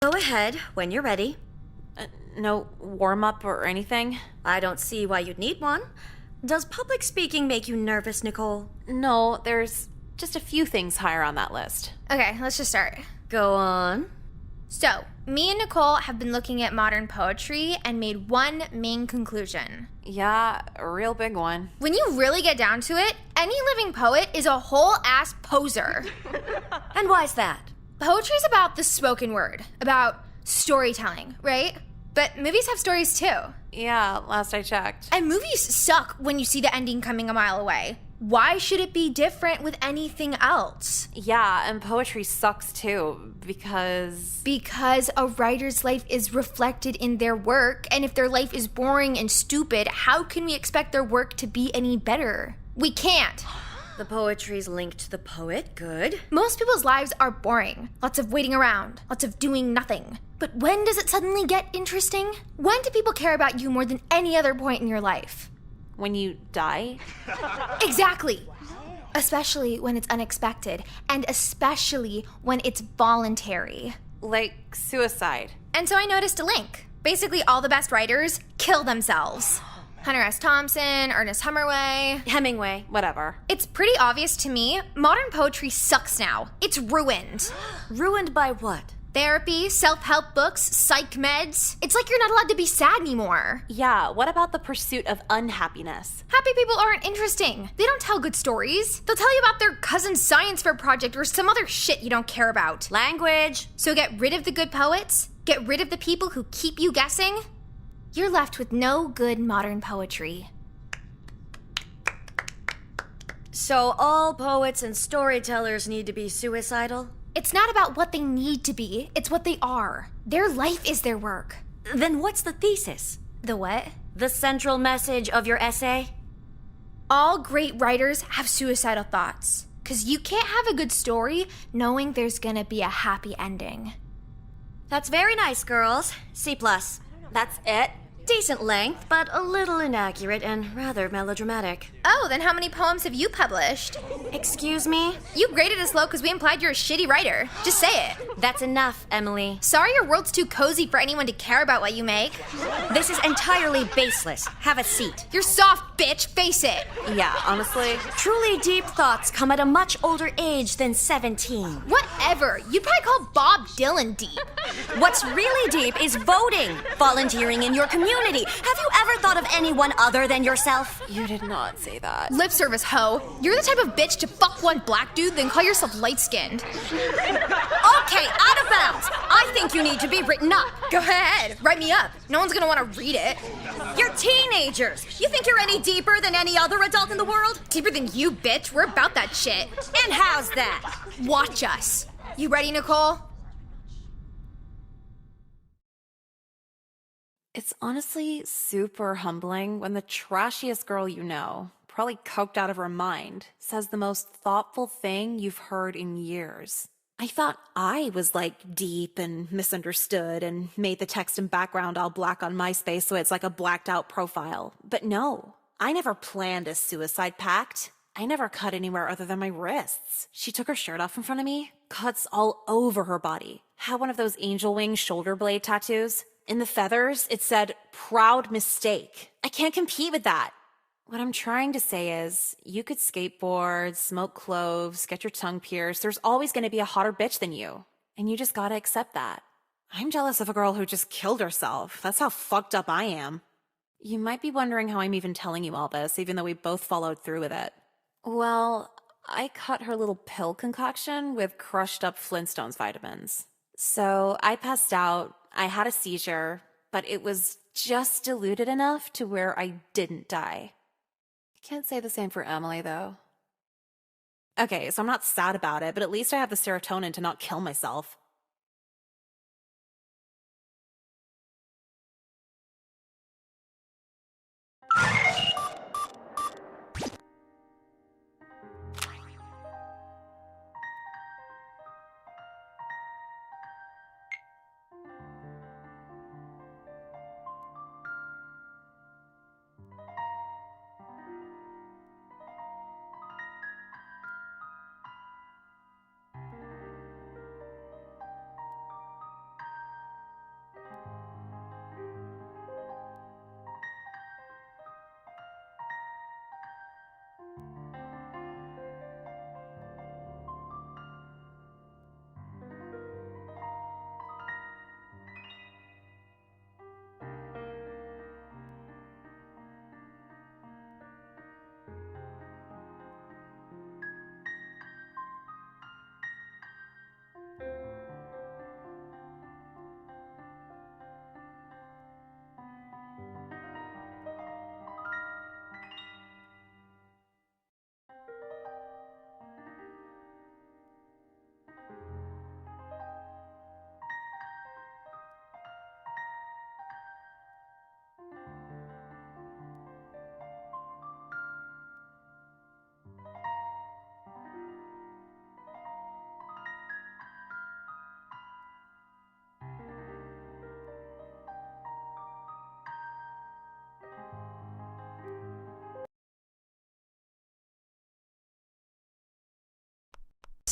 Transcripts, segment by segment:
Go ahead when you're ready. No warm-up or anything? I don't see why you'd need one. Does public speaking make you nervous, Nicole? No, there's just a few things higher on that list. Okay, let's just start. Go on. So, me and Nicole have been looking at modern poetry and made one main conclusion. Yeah, a real big one. When you really get down to it, any living poet is a whole-ass poser. And why's that? Poetry's about the spoken word, about storytelling, right? But movies have stories too. Yeah, last I checked. And movies suck when you see the ending coming a mile away. Why should it be different with anything else? Yeah, and poetry sucks too, because a writer's life is reflected in their work, and if their life is boring and stupid, how can we expect their work to be any better? We can't. The poetry's linked to the poet. Good. Most people's lives are boring. Lots of waiting around, lots of doing nothing. But when does it suddenly get interesting? When do people care about you more than any other point in your life? when you die? Exactly. Especially when it's unexpected, and especially when it's voluntary. Like suicide. And so I noticed a link. Basically, all the best writers kill themselves. Hunter S. Thompson, Ernest Hemingway. Whatever. It's pretty obvious to me, modern poetry sucks now. It's ruined. Ruined by what? Therapy, self-help books, psych meds. It's like you're not allowed to be sad anymore. Yeah, what about the pursuit of unhappiness? Happy people aren't interesting. They don't tell good stories. They'll tell you about their cousin's science fair project or some other shit you don't care about. Language. So get rid of the good poets, get rid of the people who keep you guessing. You're left with no good modern poetry. So all poets and storytellers need to be suicidal? It's not about what they need to be, it's what they are. Their life is their work. Then what's the thesis? The what? The central message of your essay? All great writers have suicidal thoughts. 'Cause you can't have a good story knowing there's gonna be a happy ending. That's very nice, girls. C+. That's it? Decent length, but a little inaccurate and rather melodramatic. Oh, then how many poems have you published? Excuse me? You graded us low because we implied you're a shitty writer. Just say it. That's enough, Emily. Sorry your world's too cozy for anyone to care about what you make. This is entirely baseless. Have a seat. You're soft, bitch. Face it. Yeah, honestly. Truly deep thoughts come at a much older age than 17. Whatever. You'd probably call Bob Dylan deep. What's really deep is voting, volunteering in your community. Have you ever thought of anyone other than yourself? You did not say that. Lip service, hoe. You're the type of bitch to fuck one black dude, then call yourself light-skinned. Okay, out of bounds. I think you need to be written up. Go ahead. Write me up. No one's gonna want to read it. You're teenagers. You think you're any deeper than any other adult in the world? Deeper than you, bitch. We're about that shit. And how's that? Watch us. You ready, Nicole? It's honestly super humbling when the trashiest girl you know, probably coked out of her mind, says the most thoughtful thing you've heard in years. I thought I was like deep and misunderstood and made the text and background all black on MySpace so it's like a blacked out profile. But no, I never planned a suicide pact. I never cut anywhere other than my wrists. She took her shirt off in front of me, cuts all over her body. Had one of those angel wing shoulder blade tattoos. In the feathers, it said, "Proud mistake." I can't compete with that. What I'm trying to say is, you could skateboard, smoke cloves, get your tongue pierced. There's always going to be a hotter bitch than you. And you just gotta accept that. I'm jealous of a girl who just killed herself. That's how fucked up I am. You might be wondering how I'm even telling you all this, even though we both followed through with it. Well, I cut her little pill concoction with crushed up Flintstones vitamins. So I passed out. I had a seizure, but it was just diluted enough to where I didn't die. I can't say the same for Emily, though. Okay, so I'm not sad about it, but at least I have the serotonin to not kill myself.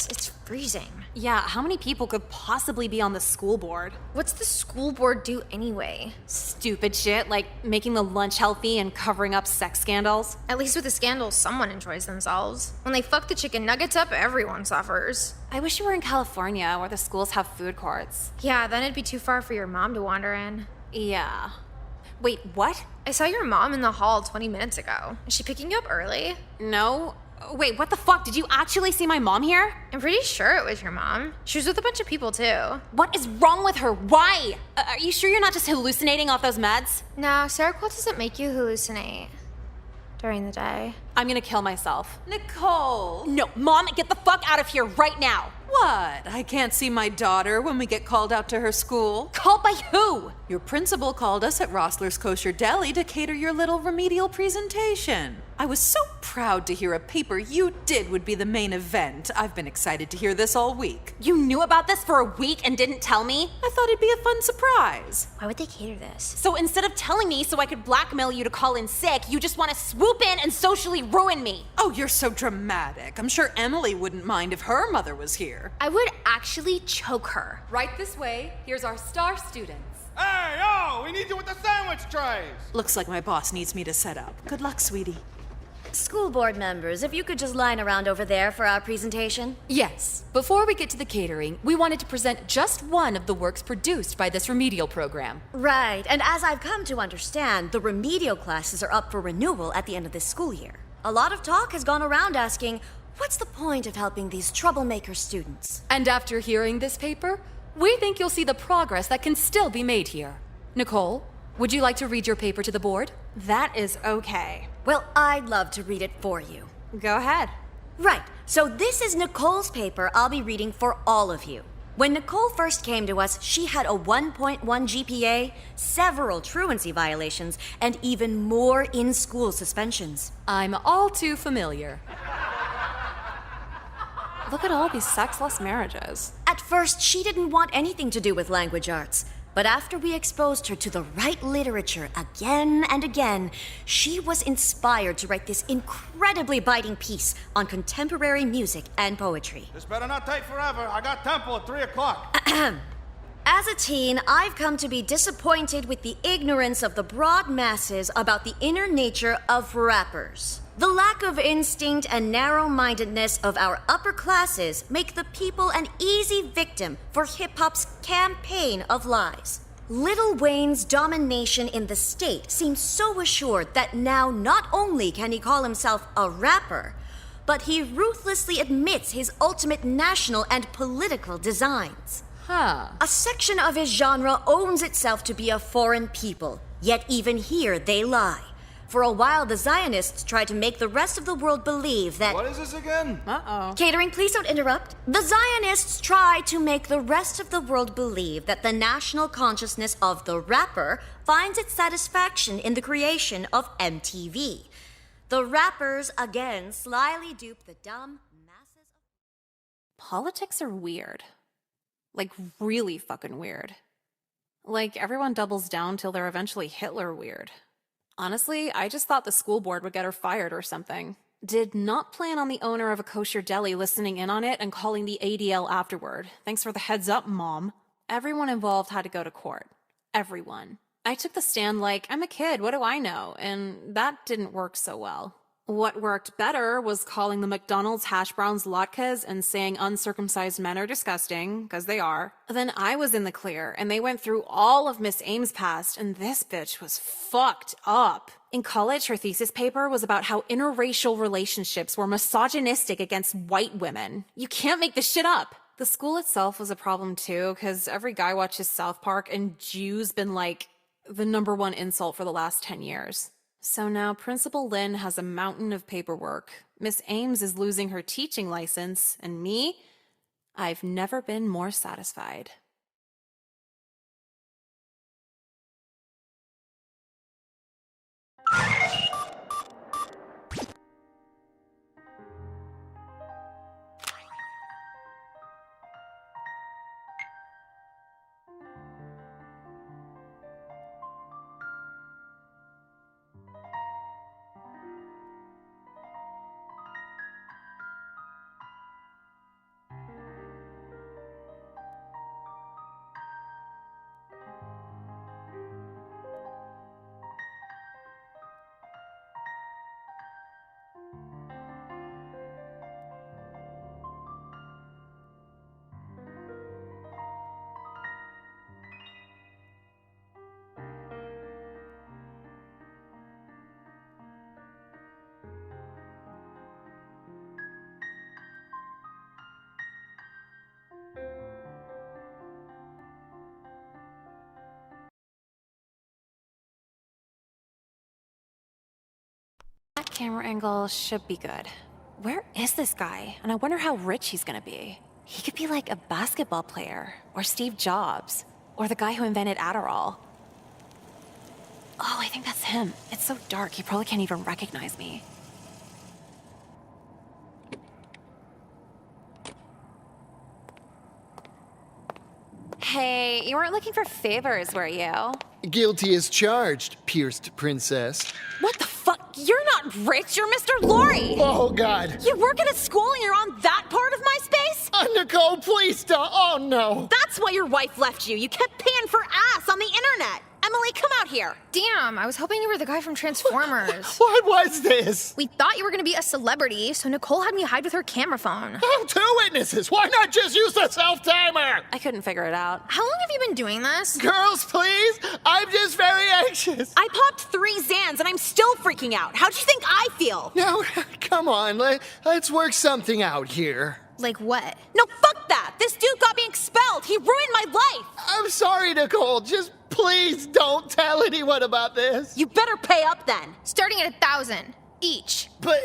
It's freezing. Yeah, how many people could possibly be on the school board? What's the school board do anyway? Stupid shit like making the lunch healthy and covering up sex scandals. At least with the scandals, someone enjoys themselves. When they fuck the chicken nuggets up, everyone suffers. I wish you were in California where the schools have food courts. Yeah, then it'd be too far for your mom to wander in. Yeah. Wait, what? I saw your mom in the hall 20 minutes ago. Is she picking you up early? No. Wait, what the fuck? Did you actually see my mom here? I'm pretty sure it was your mom. She was with a bunch of people too. What is wrong with her? Why? Are you sure you're not just hallucinating off those meds? No, Seroquel doesn't make you hallucinate during the day. I'm gonna kill myself. Nicole! No, Mom, get the fuck out of here right now! What? I can't see my daughter when we get called out to her school? Called by who? Your principal called us at Rossler's Kosher Deli to cater your little remedial presentation. I was so proud to hear a paper you did would be the main event. I've been excited to hear this all week. You knew about this for a week and didn't tell me? I thought it'd be a fun surprise. Why would they cater this? So instead of telling me so I could blackmail you to call in sick, you just want to swoop in and socially ruin me. Oh, you're so dramatic. I'm sure Emily wouldn't mind if her mother was here. I would actually choke her. Right this way, here's our star students. Hey, yo, we need you with the sandwich trays. Looks like my boss needs me to set up. Good luck, sweetie. School board members, if you could just line around over there for our presentation. Yes, before we get to the catering, we wanted to present just one of the works produced by this remedial program. Right, and as I've come to understand, the remedial classes are up for renewal at the end of this school year. A lot of talk has gone around asking, what's the point of helping these troublemaker students? And after hearing this paper, we think you'll see the progress that can still be made here. Nicole, would you like to read your paper to the board? That is okay. Well, I'd love to read it for you. Go ahead. Right, so this is Nicole's paper I'll be reading for all of you. When Nicole first came to us, she had a 1.1 GPA, several truancy violations, and even more in-school suspensions. I'm all too familiar. Look at all these sexless marriages. At first, she didn't want anything to do with language arts. But after we exposed her to the right literature again and again, she was inspired to write this incredibly biting piece on contemporary music and poetry. This better not take forever. I got temple at 3 o'clock. As a teen, I've come to be disappointed with the ignorance of the broad masses about the inner nature of rappers. The lack of instinct and narrow-mindedness of our upper classes make the people an easy victim for hip-hop's campaign of lies. Lil Wayne's domination in the state seems so assured that now not only can he call himself a rapper, but he ruthlessly admits his ultimate national and political designs. Huh. A section of his genre owns itself to be a foreign people, yet even here they lie. For a while, the Zionists tried to make the rest of the world believe that... What is this again? Uh-oh. Catering, please don't interrupt. The Zionists tried to make the rest of the world believe that the national consciousness of the rapper finds its satisfaction in the creation of MTV. The rappers again slyly dupe the dumb masses of... Politics are weird. Like, really fucking weird. Like, everyone doubles down till they're eventually Hitler weird. Honestly, I just thought the school board would get her fired or something. Did not plan on the owner of a kosher deli listening in on it and calling the ADL afterward. Thanks for the heads up, Mom. Everyone involved had to go to court. Everyone. I took the stand like, I'm a kid, what do I know? And that didn't work so well. What worked better was calling the McDonald's hash browns latkes and saying uncircumcised men are disgusting, because they are. Then I was in the clear, and they went through all of Miss Ames' past, and this bitch was fucked up. In college, her thesis paper was about how interracial relationships were misogynistic against white women. You can't make this shit up. The school itself was a problem too, because every guy watches South Park, and Jew's been like the #1 insult for the last 10 years. So now Principal Lynn has a mountain of paperwork. Miss Ames is losing her teaching license, and me, I've never been more satisfied. Camera angle should be good. Where is this guy? And I wonder how rich he's gonna be. He could be like a basketball player, or Steve Jobs, or the guy who invented Adderall. Oh, I think that's him. It's so dark, he probably can't even recognize me. Hey, you weren't looking for favors, were you? Guilty as charged, pierced princess. What the fuck? You're not rich, you're Mr. Lorre! Oh, God. You work at a school and you're on that part of my space? Nicole, please don't. Oh, no. That's why your wife left you. You kept paying for ass on the internet. Emily, come out here. Damn, I was hoping you were the guy from Transformers. What was this? We thought you were gonna be a celebrity, so Nicole had me hide with her camera phone. Oh, 2 witnesses. Why not just use the self-timer? I couldn't figure it out. How long have you been doing this? Girls, please. I'm just very anxious. I popped 3 Xans and I'm still freaking out. How do you think I feel? No, come on. Let's work something out here. Like what? No, fuck that. This dude got me expelled. He ruined my life. I'm sorry, Nicole. Just please don't tell anyone about this. You better pay up then. Starting at 1,000 each. But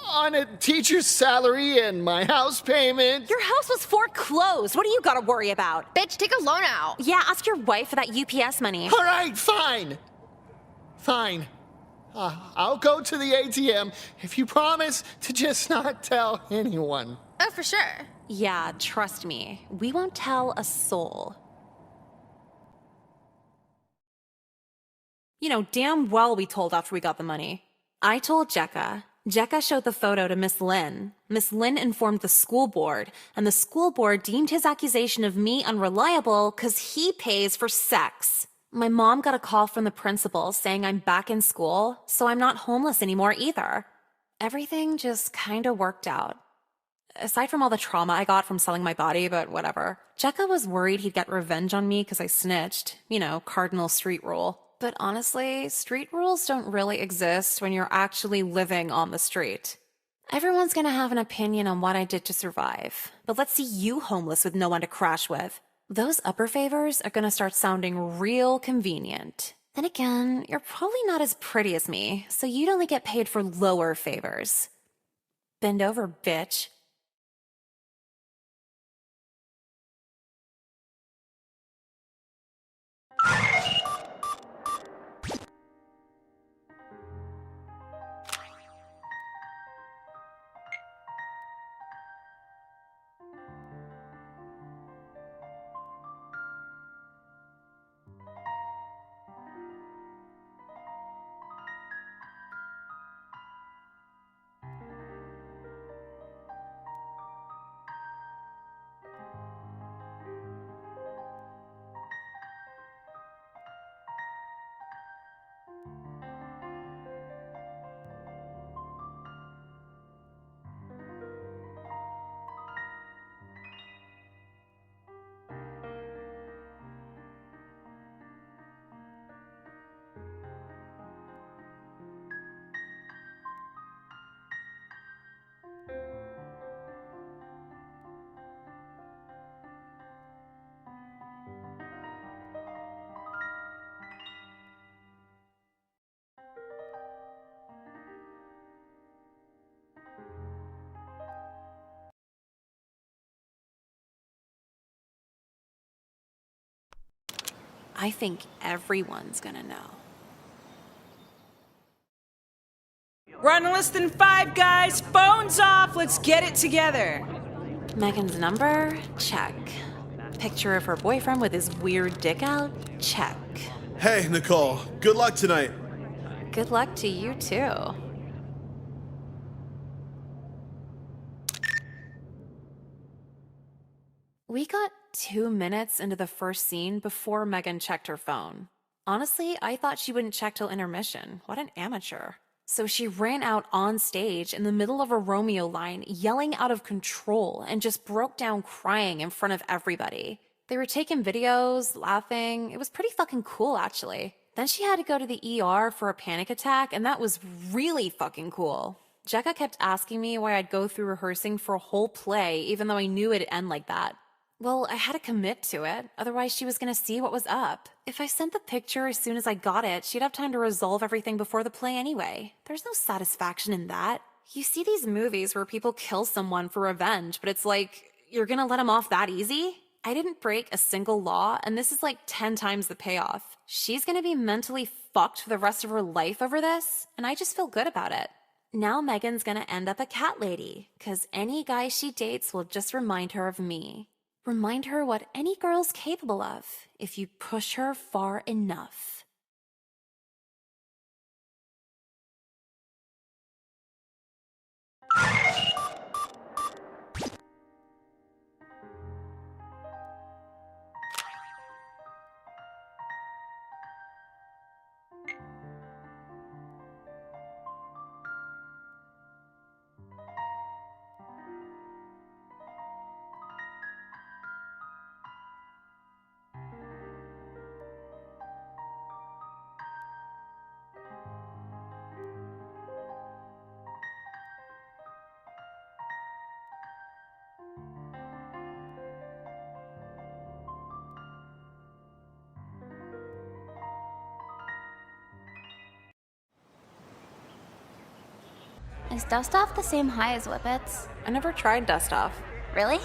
on a teacher's salary and my house payment. Your house was foreclosed. What do you gotta worry about? Bitch, take a loan out. Yeah, ask your wife for that UPS money. All right, fine. Fine. I'll go to the ATM if you promise to just not tell anyone. Oh, for sure. Yeah, trust me. We won't tell a soul. You know, damn well we told after we got the money. I told Jekka. Jekka showed the photo to Miss Lynn. Miss Lynn informed the school board, and the school board deemed his accusation of me unreliable because he pays for sex. My mom got a call from the principal saying I'm back in school, so I'm not homeless anymore either. Everything just kinda worked out. Aside from all the trauma I got from selling my body, but whatever. Jekka was worried he'd get revenge on me because I snitched. You know, cardinal street rule. But honestly, street rules don't really exist when you're actually living on the street. Everyone's gonna have an opinion on what I did to survive. But let's see you homeless with no one to crash with. Those upper favors are gonna start sounding real convenient. Then again, you're probably not as pretty as me, so you'd only get paid for lower favors. Bend over, bitch. I think everyone's gonna know. We're on less than 5, guys. Phones off. Let's get it together. Megan's number? Check. Picture of her boyfriend with his weird dick out? Check. Hey, Nicole. Good luck tonight. Good luck to you, too. We got 2 minutes into the first scene before Megan checked her phone. Honestly, I thought she wouldn't check till intermission. What an amateur. So she ran out on stage in the middle of a Romeo line, yelling out of control, and just broke down crying in front of everybody. They were taking videos, laughing. It was pretty fucking cool, actually. Then she had to go to the ER for a panic attack, and that was really fucking cool. Jekka kept asking me why I'd go through rehearsing for a whole play, even though I knew it'd end like that. Well, I had to commit to it. Otherwise, she was going to see what was up. If I sent the picture as soon as I got it, she'd have time to resolve everything before the play anyway. There's no satisfaction in that. You see these movies where people kill someone for revenge, but it's like, you're going to let them off that easy? I didn't break a single law, and this is like 10 times the payoff. She's going to be mentally fucked for the rest of her life over this, and I just feel good about it. Now Megan's going to end up a cat lady, because any guy she dates will just remind her of me. Remind her what any girl's capable of if you push her far enough. Is Dust Off the same high as Whippets? I never tried Dust Off. Really?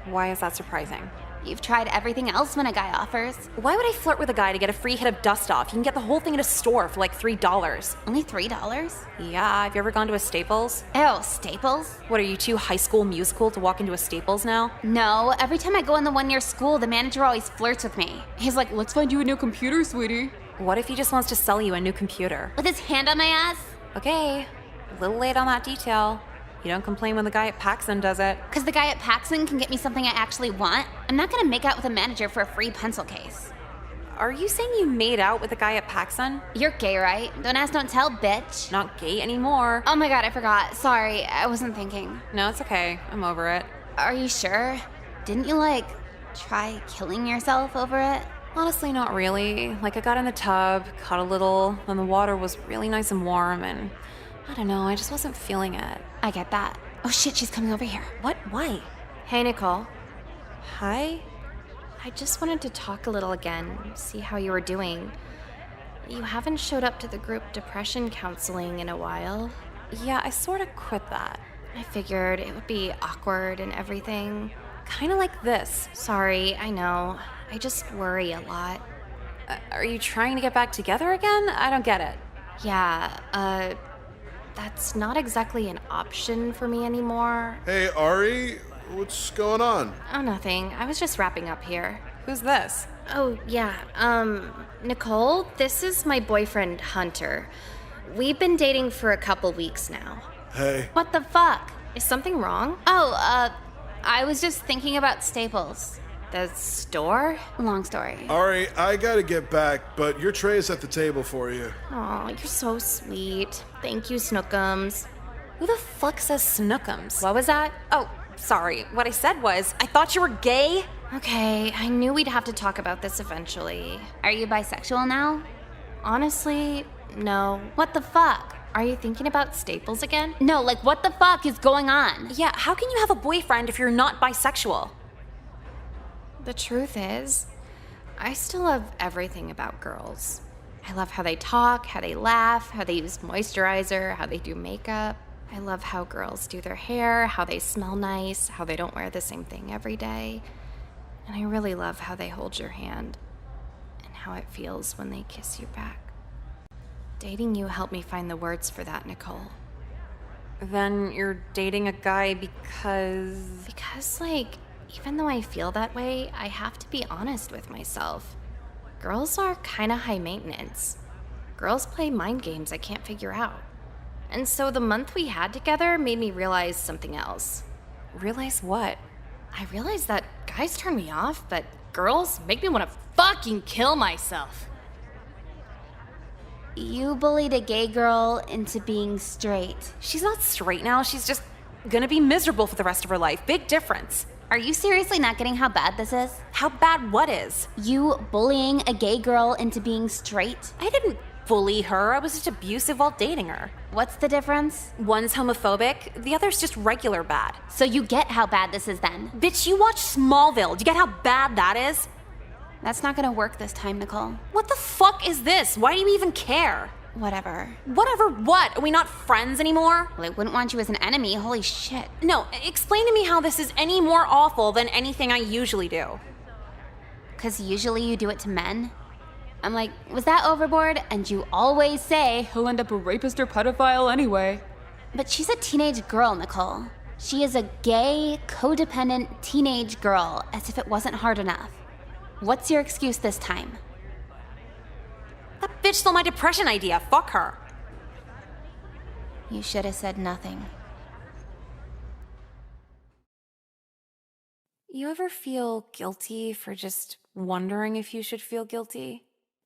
Why is that surprising? You've tried everything else when a guy offers. Why would I flirt with a guy to get a free hit of Dust Off? You can get the whole thing at a store for like $3. Only $3? Yeah, have you ever gone to a Staples? Ew, Staples? What, are you too High School Musical to walk into a Staples now? No, every time I go in the one near school, the manager always flirts with me. He's like, let's find you a new computer, sweetie. What if he just wants to sell you a new computer? With his hand on my ass? Okay, a little late on that detail. You don't complain when the guy at Paxson does it. Because the guy at Paxson can get me something I actually want? I'm not gonna make out with a manager for a free pencil case. Are you saying you made out with the guy at Paxson? You're gay, right? Don't ask, don't tell, bitch. Not gay anymore. Oh my god, I forgot. Sorry, I wasn't thinking. No, it's okay. I'm over it. Are you sure? Didn't you, try killing yourself over it? Honestly, not really. Like, I got in the tub, caught a little, then the water was really nice and warm, and I don't know, I just wasn't feeling it. I get that. Oh shit, she's coming over here. What? Why? Hey, Nicole. Hi? I just wanted to talk a little again, see how you were doing. You haven't showed up to the group depression counseling in a while. Yeah, I sort of quit that. I figured it would be awkward and everything. Kind of like this. Sorry, I know. I just worry a lot. Are you trying to get back together again? I don't get it. Yeah, that's not exactly an option for me anymore. Hey, Ari, what's going on? Oh, nothing. I was just wrapping up here. Who's this? Oh, yeah, Nicole, this is my boyfriend, Hunter. We've been dating for a couple weeks now. Hey. What the fuck? Is something wrong? Oh, I was just thinking about Staples. The store? Long story. Ari, I gotta get back, but your tray is at the table for you. Aw, you're so sweet. Thank you, Snookums. Who the fuck says Snookums? What was that? Oh, sorry. What I said was, I thought you were gay. Okay, I knew we'd have to talk about this eventually. Are you bisexual now? Honestly, no. What the fuck? Are you thinking about Staples again? No, what the fuck is going on? Yeah, how can you have a boyfriend if you're not bisexual? The truth is, I still love everything about girls. I love how they talk, how they laugh, how they use moisturizer, how they do makeup. I love how girls do their hair, how they smell nice, how they don't wear the same thing every day. And I really love how they hold your hand and how it feels when they kiss you back. Dating you helped me find the words for that, Nicole. Then you're dating a guy because... Because, even though I feel that way, I have to be honest with myself. Girls are kinda high maintenance. Girls play mind games I can't figure out. And so the month we had together made me realize something else. Realize what? I realized that guys turn me off, but girls make me want to fucking kill myself. You bullied a gay girl into being straight. She's not straight now, she's just gonna be miserable for the rest of her life. Big difference. Are you seriously not getting how bad this is? How bad what is? You bullying a gay girl into being straight? I didn't bully her. I was just abusive while dating her. What's the difference? One's homophobic, the other's just regular bad. So you get how bad this is then? Bitch, you watch Smallville. Do you get how bad that is? That's not gonna work this time, Nicole. What the fuck is this? Why do you even care? Whatever. Whatever what? Are we not friends anymore? Well, I wouldn't want you as an enemy, holy shit. No, explain to me how this is any more awful than anything I usually do. 'Cause usually you do it to men. I'm like, was that overboard? And you always say, He'll end up a rapist or pedophile anyway. but she's a teenage girl, Nicole. She is a gay, codependent teenage girl, as if it wasn't hard enough. What's your excuse this time? That bitch stole my depression idea. Fuck her. You should have said nothing. You ever feel guilty for just wondering if you should feel guilty?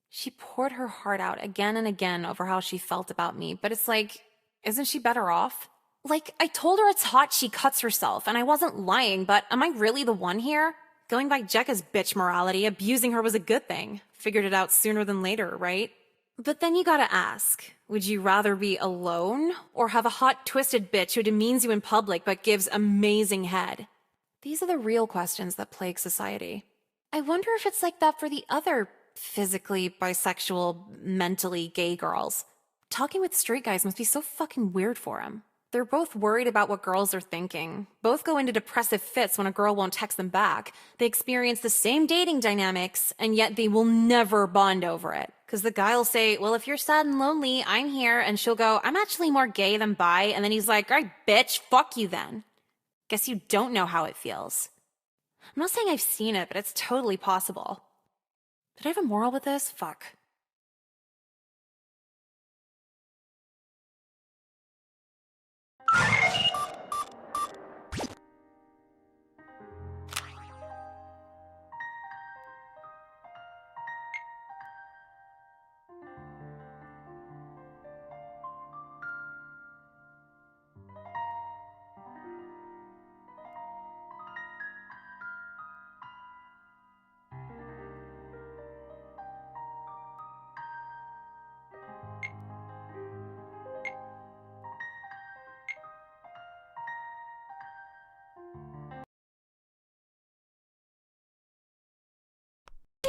She poured her heart out again and again over how she felt about me, but it's like, isn't she better off? Like, I told her it's hot she cuts herself, and I wasn't lying, but am I really the one here? Going by Jekka's bitch morality, abusing her was a good thing. Figured it out sooner than later, right? But then you gotta ask, would you rather be alone or have a hot, twisted bitch who demeans you in public but gives amazing head? These are the real questions that plague society. I wonder if it's like that for the other physically bisexual, mentally gay girls. Talking with straight guys must be so fucking weird for them. They're both worried about what girls are thinking. Both go into depressive fits when a girl won't text them back. They experience the same dating dynamics, and yet they will never bond over it. Because the guy will say, well, if you're sad and lonely, I'm here. And she'll go, I'm actually more gay than bi. And then he's like, all right, bitch, fuck you then. Guess you don't know how it feels. I'm not saying I've seen it, but it's totally possible. Did I have a moral with this? Fuck.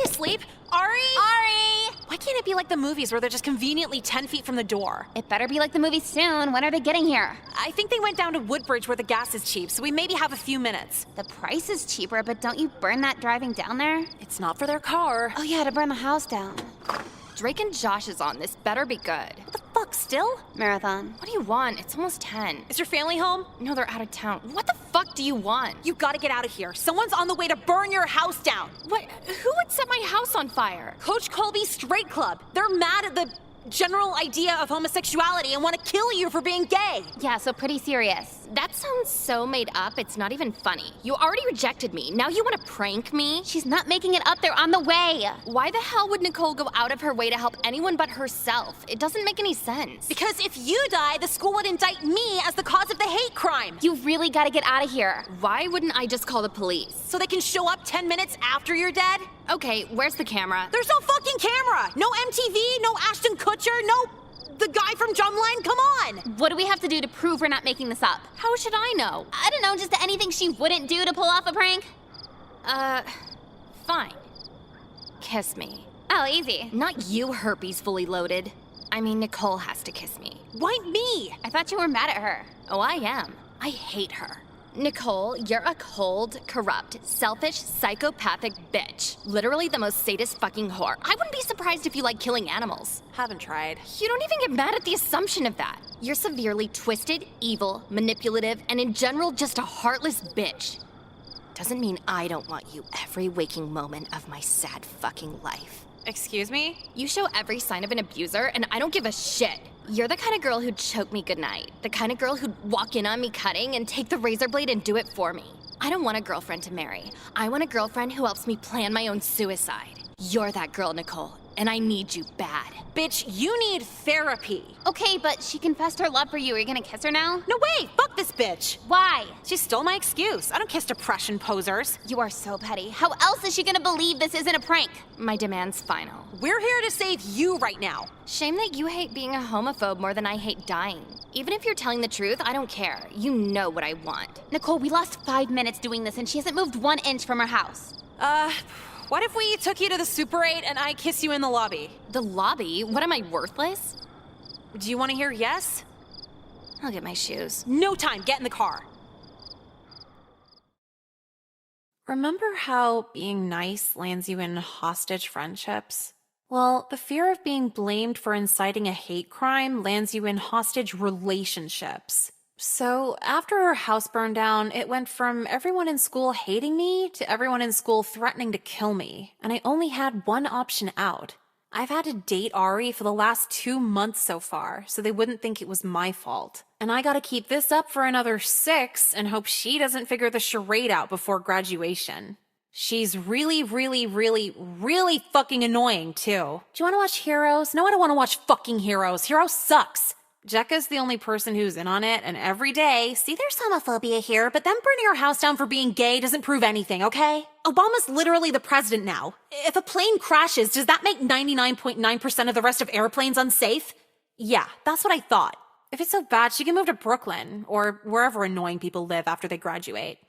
Asleep? Ari? Ari! Why can't it be like the movies where they're just conveniently 10 feet from the door? It better be like the movie soon. When are they getting here? I think they went down to Woodbridge where the gas is cheap, so we maybe have a few minutes. The price is cheaper, but don't you burn that driving down there? It's not for their car. Oh yeah, to burn the house down. Drake and Josh is on. This better be good. What the fuck, still? Marathon. What do you want? It's almost 10. Is your family home? No, they're out of town. What the fuck do you want? You gotta get out of here. Someone's on the way to burn your house down. What? Who would set my house on fire? Coach Colby's straight club. They're mad at the general idea of homosexuality and want to kill you for being gay. Yeah, so pretty serious. That sounds so made up, it's not even funny. You already rejected me. Now you want to prank me? She's not making it up. They're on the way. Why the hell would Nicole go out of her way to help anyone but herself? It doesn't make any sense. Because if you die, the school would indict me as the cause of the hate crime. You really gotta get out of here. Why wouldn't I just call the police? So they can show up 10 minutes after you're dead? Okay, where's the camera? There's no fucking camera. No MTV, no Ashton Kutcher, no the guy from Drumline. Come on. What do we have to do to prove we're not making this up? How should I know? I don't know, just anything she wouldn't do to pull off a prank? Fine. Kiss me. Oh, easy. Not you, herpes fully loaded. I mean, Nicole has to kiss me. Why me? I thought you were mad at her. Oh, I am. I hate her. Nicole, you're a cold, corrupt, selfish, psychopathic bitch. Literally the most sadist fucking whore. I wouldn't be surprised if you like killing animals. Haven't tried. You don't even get mad at the assumption of that. You're severely twisted, evil, manipulative, and in general just a heartless bitch. Doesn't mean I don't want you every waking moment of my sad fucking life. Excuse me? You show every sign of an abuser, and I don't give a shit. You're the kind of girl who'd choke me goodnight. The kind of girl who'd walk in on me cutting and take the razor blade and do it for me. I don't want a girlfriend to marry. I want a girlfriend who helps me plan my own suicide. You're that girl, Nicole. and I need you bad. Bitch, you need therapy. Okay, but she confessed her love for you. Are you gonna kiss her now? No way, fuck this bitch. Why? She stole my excuse. I don't kiss depression posers. You are so petty. How else is she gonna believe this isn't a prank? My demand's final. We're here to save you right now. Shame that you hate being a homophobe more than I hate dying. Even if you're telling the truth, I don't care. You know what I want. Nicole, we lost 5 minutes doing this and she hasn't moved 1 inch from her house. What if we took you to the Super 8 and I kiss you in the lobby? The lobby? What, am I worthless? Do you want to hear yes? I'll get my shoes. No time, get in the car. Remember how being nice lands you in hostage friendships? Well, the fear of being blamed for inciting a hate crime lands you in hostage relationships. So, after her house burned down, it went from everyone in school hating me to everyone in school threatening to kill me, and I only had one option out. I've had to date Ari for the last 2 months so far, so they wouldn't think it was my fault. And I gotta keep this up for another 6 and hope she doesn't figure the charade out before graduation. She's really fucking annoying, too. Do you wanna watch Heroes? No, I don't wanna watch fucking Heroes. Heroes sucks. Jekka's the only person who's in on it, and every day, see, there's homophobia here, but them burning our house down for being gay doesn't prove anything, okay? Obama's literally the president now. If a plane crashes, does that make 99.9% of the rest of airplanes unsafe? Yeah, that's what I thought. If it's so bad, she can move to Brooklyn, or wherever annoying people live after they graduate.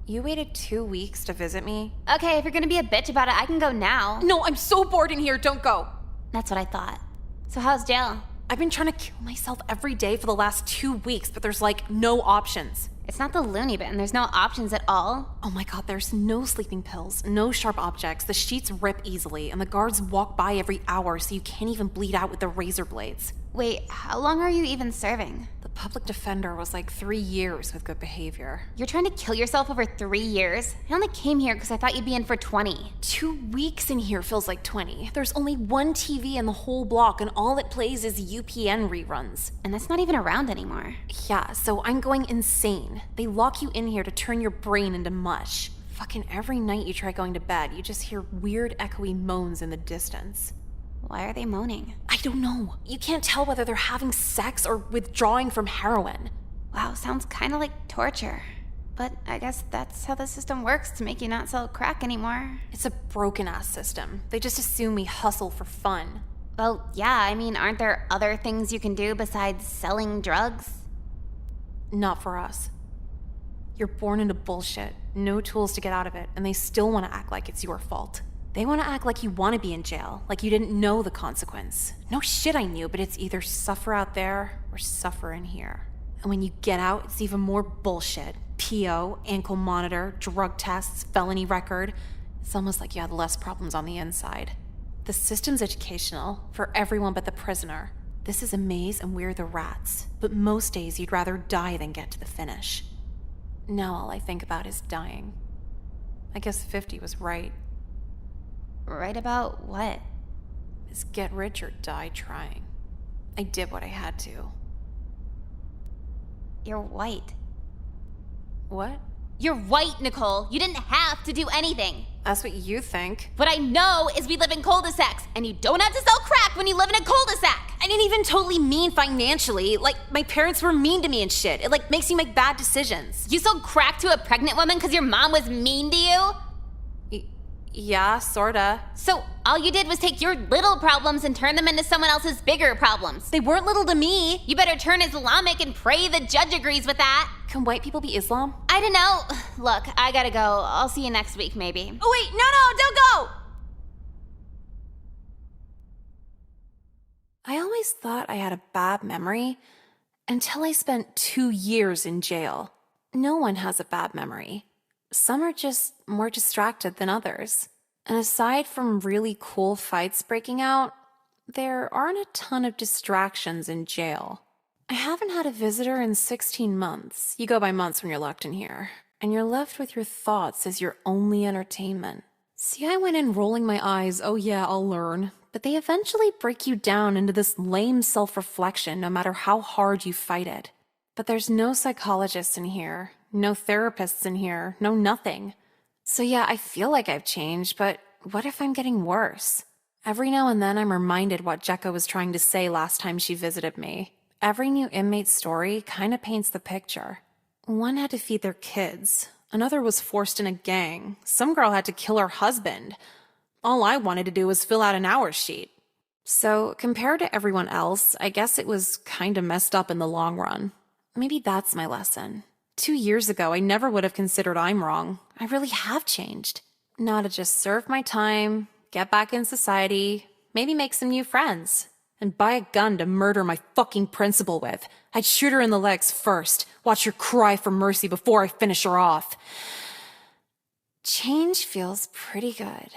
You waited 2 weeks to visit me? Okay, if you're gonna be a bitch about it, I can go now. No, I'm so bored in here, don't go. That's what I thought. So how's jail? I've been trying to kill myself every day for the last 2 weeks, but there's like no options. It's not the loony bin. There's no options at all. Oh my god, there's no sleeping pills, no sharp objects, the sheets rip easily, and the guards walk by every hour so you can't even bleed out with the razor blades. Wait, how long are you even serving? The public defender was like 3 years with good behavior. You're trying to kill yourself over 3 years? I only came here because I thought you'd be in for 20. 2 weeks in here feels like 20. There's only one TV in the whole block and all it plays is UPN reruns. And that's not even around anymore. Yeah, so I'm going insane. They lock you in here to turn your brain into mush. Fucking every night you try going to bed, you just hear weird echoey moans in the distance. Why are they moaning? I don't know. You can't tell whether they're having sex or withdrawing from heroin. Wow, sounds kind of like torture. But I guess that's how the system works to make you not sell crack anymore. It's a broken-ass system. They just assume we hustle for fun. Well, yeah, I mean, aren't there other things you can do besides selling drugs? Not for us. You're born into bullshit, no tools to get out of it, and they still want to act like it's your fault. They want to act like you want to be in jail, like you didn't know the consequence. No shit, I knew, but it's either suffer out there or suffer in here. And when you get out, it's even more bullshit. PO, ankle monitor, drug tests, felony record. It's almost like you had less problems on the inside. The system's educational, for everyone but the prisoner. This is a maze and we're the rats. But most days you'd rather die than get to the finish. Now all I think about is dying. I guess 50 was right. Right about what? Is get rich or die trying. I did what I had to. You're white. What? You're right, Nicole. You didn't have to do anything. That's what you think. What I know is we live in cul-de-sacs, and you don't have to sell crack when you live in a cul-de-sac. I didn't even totally mean financially. Like, my parents were mean to me and shit. It, like, makes you make bad decisions. You sold crack to a pregnant woman because your mom was mean to you? Yeah, sorta. So all you did was take your little problems and turn them into someone else's bigger problems. They weren't little to me. You better turn Islamic and pray the judge agrees with that. Can white people be Islam? I don't know. Look, I gotta go. I'll see you next week, maybe. Oh, wait, no, don't go! I always thought I had a bad memory until I spent 2 years in jail. No one has a bad memory. Some are just more distracted than others. And aside from really cool fights breaking out, there aren't a ton of distractions in jail. I haven't had a visitor in 16 months. You go by months when you're locked in here. And you're left with your thoughts as your only entertainment. See, I went in rolling my eyes, oh yeah, I'll learn. But they eventually break you down into this lame self-reflection no matter how hard you fight it. But there's no psychologists in here, no therapists in here, no nothing. So yeah, I feel like I've changed, but what if I'm getting worse? Every now and then I'm reminded what Jekka was trying to say last time she visited me. Every new inmate's story kind of paints the picture. One had to feed their kids. Another was forced in a gang. Some girl had to kill her husband. All I wanted to do was fill out an hours sheet. So, compared to everyone else, I guess it was kind of messed up in the long run. Maybe that's my lesson. 2 years ago, I never would have considered I'm wrong. I really have changed. Now to just serve my time, get back in society, maybe make some new friends, and buy a gun to murder my fucking principal with. I'd shoot her in the legs first, watch her cry for mercy before I finish her off. Change feels pretty good.